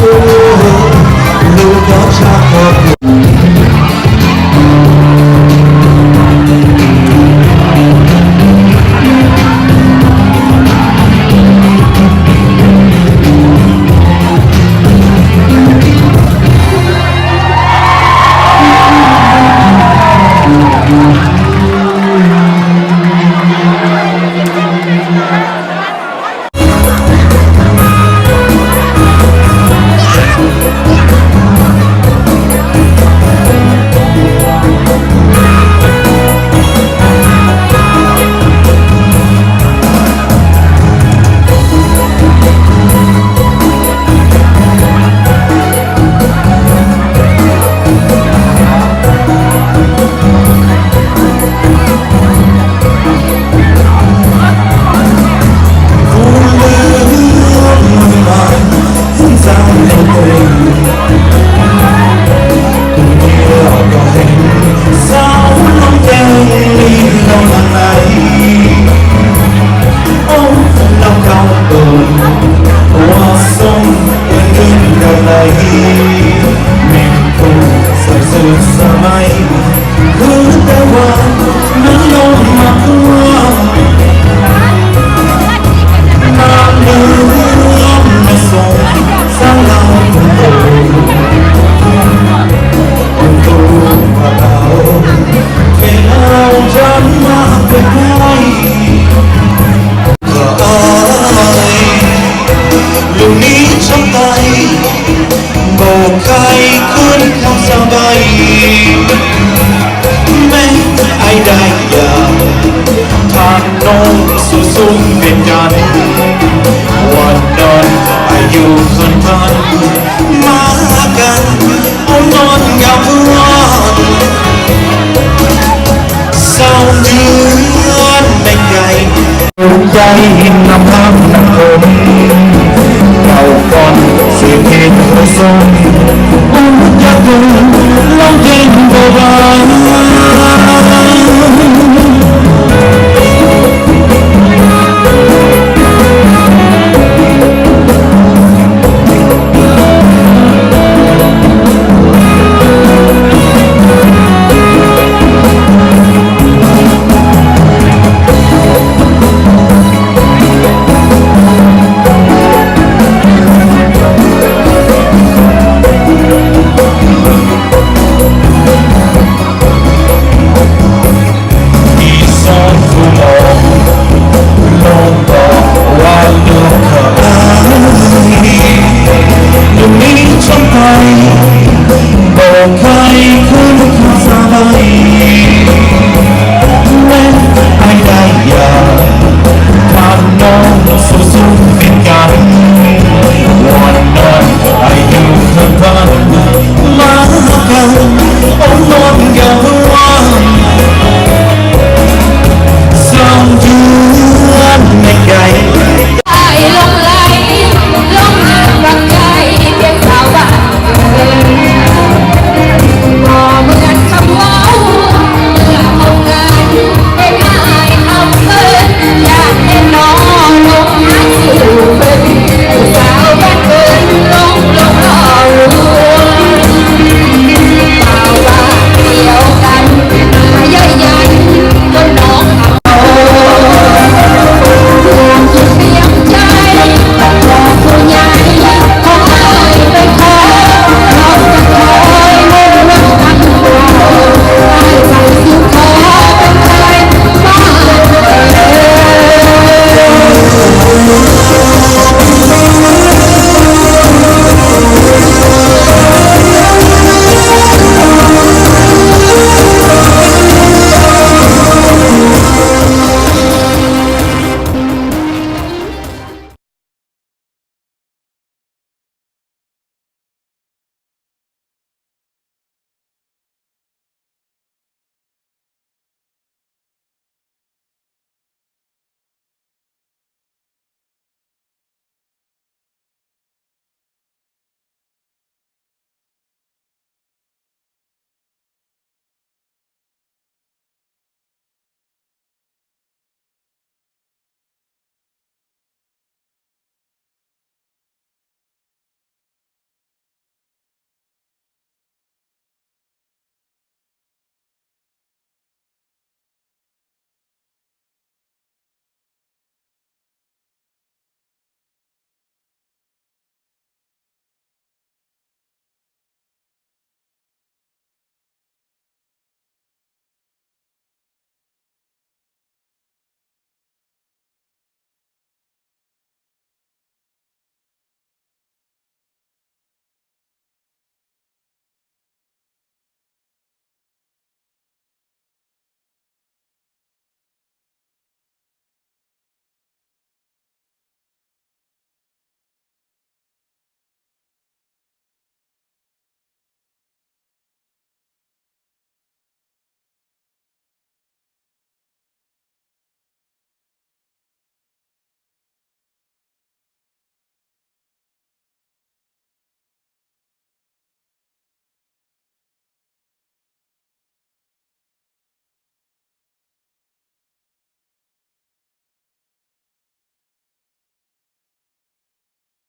Oh, look at Jacob. Hãy subscribe cho kênh Ghiền Mì Gõ để không bỏ lỡ những video hấp dẫn